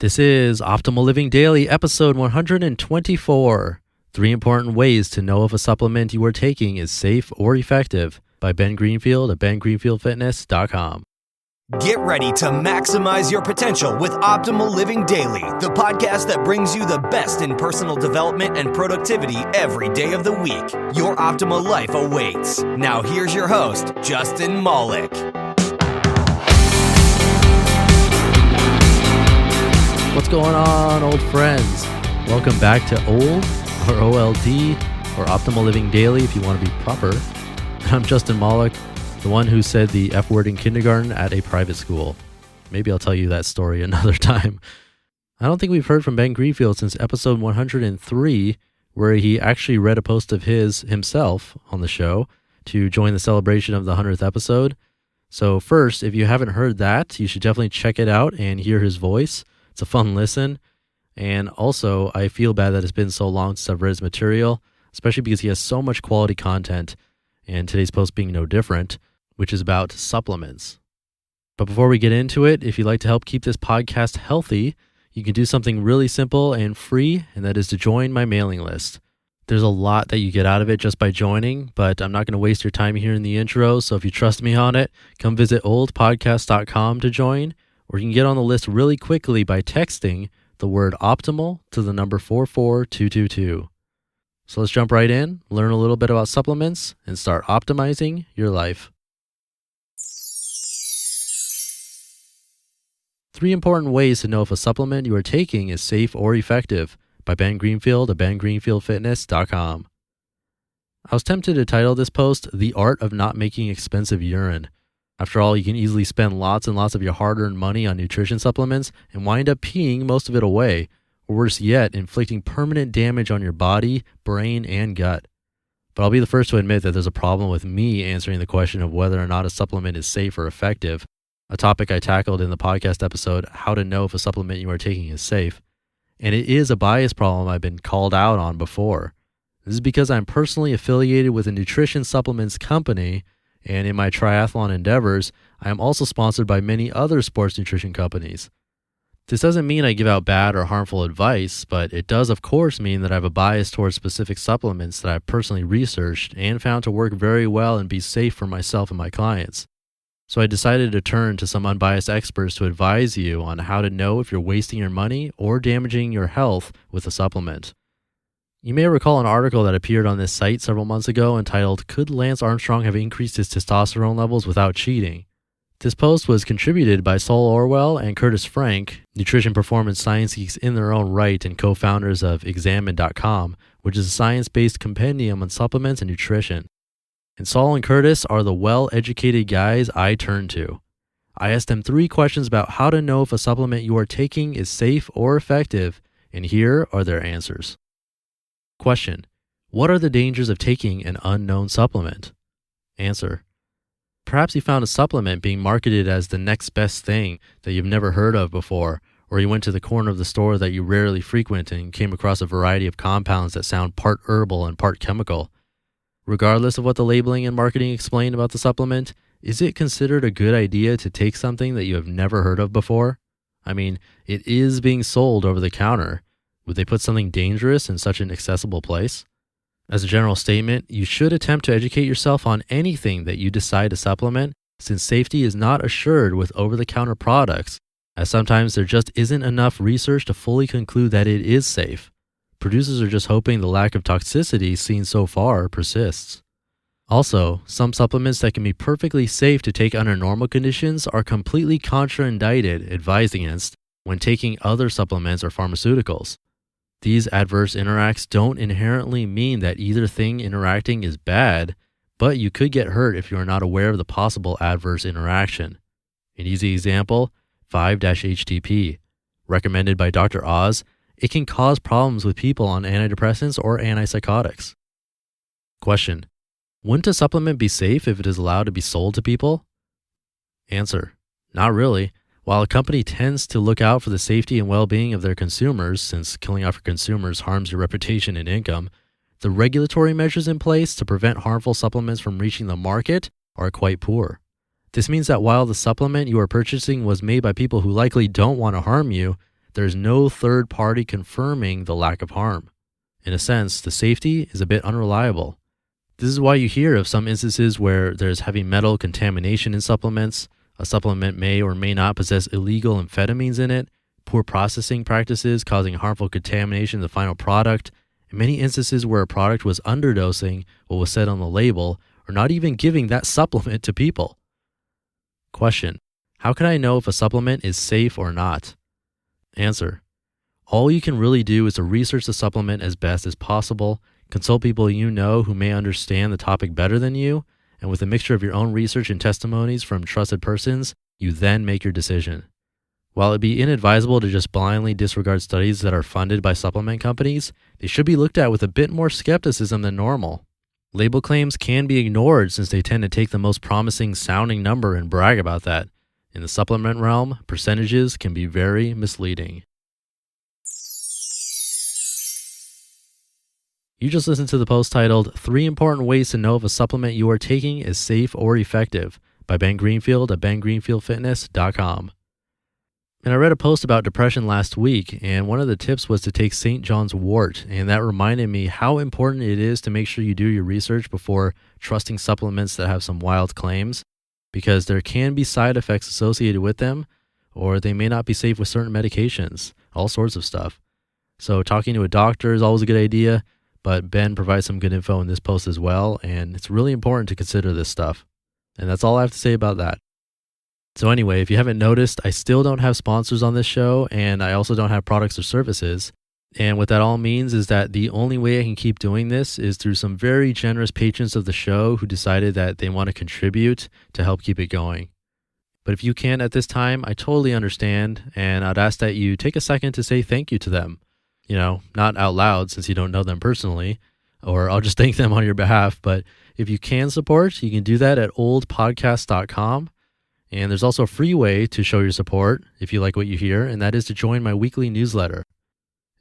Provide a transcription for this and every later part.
This is Optimal Living Daily, episode 124. 3 important ways to know if a supplement you are taking is safe or effective by Ben Greenfield at bengreenfieldfitness.com. Get ready to maximize your potential with Optimal Living Daily, the podcast that brings you the best in personal development and productivity every day of the week. Your optimal life awaits. Now here's your host, Justin Malik. What's going on, old friends? Welcome back to OLD, or OLD, or Optimal Living Daily if you want to be proper. I'm Justin Malik, the one who said the F word in kindergarten at a private school. Maybe I'll tell you that story another time. I don't think we've heard from Ben Greenfield since episode 103, where he actually read a post of himself on the show to join the celebration of the 100th episode. So first, if you haven't heard that, you should definitely check it out and hear his voice. It's a fun listen. And also, I feel bad that it's been so long since I've read his material, especially because he has so much quality content, and today's post being no different, which is about supplements. But before we get into it, if you'd like to help keep this podcast healthy, you can do something really simple and free, and that is to join my mailing list. There's a lot that you get out of it just by joining, but I'm not going to waste your time here in the intro, so if you trust me on it, come visit oldpodcast.com to join, or you can get on the list really quickly by texting the word optimal to the number 44222. So let's jump right in, learn a little bit about supplements, and start optimizing your life. 3 important ways to know if a supplement you are taking is safe or effective by Ben Greenfield at bengreenfieldfitness.com. I was tempted to title this post, The Art of Not Making Expensive Urine. After all, you can easily spend lots and lots of your hard-earned money on nutrition supplements and wind up peeing most of it away, or worse yet, inflicting permanent damage on your body, brain, and gut. But I'll be the first to admit that there's a problem with me answering the question of whether or not a supplement is safe or effective, a topic I tackled in the podcast episode, How to Know If a Supplement You Are Taking is Safe. And it is a bias problem I've been called out on before. This is because I'm personally affiliated with a nutrition supplements company, and in my triathlon endeavors, I am also sponsored by many other sports nutrition companies. This doesn't mean I give out bad or harmful advice, but it does of course mean that I have a bias towards specific supplements that I've personally researched and found to work very well and be safe for myself and my clients. So I decided to turn to some unbiased experts to advise you on how to know if you're wasting your money or damaging your health with a supplement. You may recall an article that appeared on this site several months ago entitled, Could Lance Armstrong Have Increased His Testosterone Levels Without Cheating? This post was contributed by Sol Orwell and Curtis Frank, nutrition performance science geeks in their own right and co-founders of Examine.com, which is a science-based compendium on supplements and nutrition. And Sol and Curtis are the well-educated guys I turn to. I asked them 3 questions about how to know if a supplement you are taking is safe or effective, and here are their answers. Question: What are the dangers of taking an unknown supplement? Answer: Perhaps you found a supplement being marketed as the next best thing that you've never heard of before, or you went to the corner of the store that you rarely frequent and came across a variety of compounds that sound part herbal and part chemical. Regardless of what the labeling and marketing explain about the supplement, is it considered a good idea to take something that you have never heard of before? I mean, it is being sold over the counter. Would they put something dangerous in such an accessible place? As a general statement, you should attempt to educate yourself on anything that you decide to supplement, since safety is not assured with over-the-counter products, as sometimes there just isn't enough research to fully conclude that it is safe. Producers are just hoping the lack of toxicity seen so far persists. Also, some supplements that can be perfectly safe to take under normal conditions are completely contraindicated, advised against, when taking other supplements or pharmaceuticals. These adverse interacts don't inherently mean that either thing interacting is bad, but you could get hurt if you are not aware of the possible adverse interaction. An easy example, 5-HTP. Recommended by Dr. Oz, it can cause problems with people on antidepressants or antipsychotics. Question: Wouldn't a supplement be safe if it is allowed to be sold to people? Answer: Not really. While a company tends to look out for the safety and well-being of their consumers, since killing off your consumers harms your reputation and income, the regulatory measures in place to prevent harmful supplements from reaching the market are quite poor. This means that while the supplement you are purchasing was made by people who likely don't want to harm you, there's no third party confirming the lack of harm. In a sense, the safety is a bit unreliable. This is why you hear of some instances where there's heavy metal contamination in supplements, a supplement may or may not possess illegal amphetamines in it, poor processing practices causing harmful contamination in the final product, and many instances where a product was underdosing what was said on the label or not even giving that supplement to people. Question: how can I know if a supplement is safe or not? Answer: all you can really do is to research the supplement as best as possible, consult people you know who may understand the topic better than you, and with a mixture of your own research and testimonies from trusted persons, you then make your decision. While it'd be inadvisable to just blindly disregard studies that are funded by supplement companies, they should be looked at with a bit more skepticism than normal. Label claims can be ignored since they tend to take the most promising sounding number and brag about that. In the supplement realm, percentages can be very misleading. You just listened to the post titled 3 Important Ways to Know If a Supplement You Are Taking is Safe or Effective by Ben Greenfield at bengreenfieldfitness.com. And I read a post about depression last week, and one of the tips was to take St. John's wort, and that reminded me how important it is to make sure you do your research before trusting supplements that have some wild claims, because there can be side effects associated with them, or they may not be safe with certain medications, all sorts of stuff. So talking to a doctor is always a good idea, but Ben provides some good info in this post as well, and it's really important to consider this stuff. And that's all I have to say about that. So anyway, if you haven't noticed, I still don't have sponsors on this show, and I also don't have products or services. And what that all means is that the only way I can keep doing this is through some very generous patrons of the show who decided that they want to contribute to help keep it going. But if you can't at this time, I totally understand, and I'd ask that you take a second to say thank you to them. You know, not out loud since you don't know them personally, or I'll just thank them on your behalf. But if you can support, you can do that at oldpodcast.com. And there's also a free way to show your support if you like what you hear, and that is to join my weekly newsletter.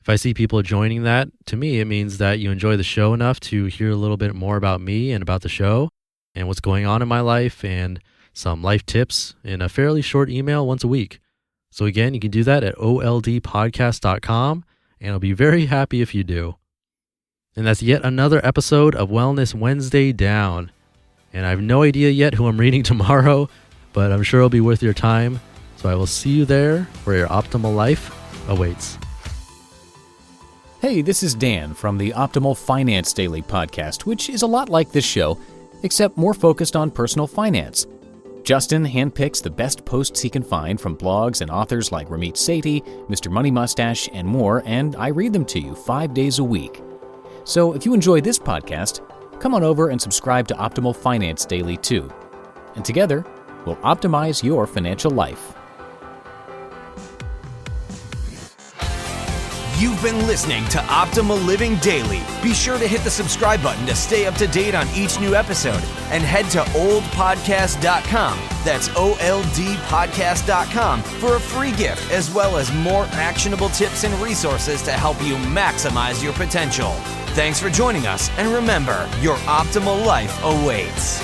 If I see people joining that, to me, it means that you enjoy the show enough to hear a little bit more about me and about the show and what's going on in my life and some life tips in a fairly short email once a week. So again, you can do that at oldpodcast.com, and I'll be very happy if you do. And that's yet another episode of Wellness Wednesday down. And I have no idea yet who I'm reading tomorrow, but I'm sure it'll be worth your time. So I will see you there where your optimal life awaits. Hey, this is Dan from the Optimal Finance Daily podcast, which is a lot like this show, except more focused on personal finance. Justin handpicks the best posts he can find from blogs and authors like Ramit Sethi, Mr. Money Mustache, and more, and I read them to you 5 days a week. So if you enjoy this podcast, come on over and subscribe to Optimal Finance Daily too. And together, we'll optimize your financial life. You've been listening to Optimal Living Daily. Be sure to hit the subscribe button to stay up to date on each new episode, and head to oldpodcast.com. That's oldpodcast.com for a free gift, as well as more actionable tips and resources to help you maximize your potential. Thanks for joining us, and remember, your optimal life awaits.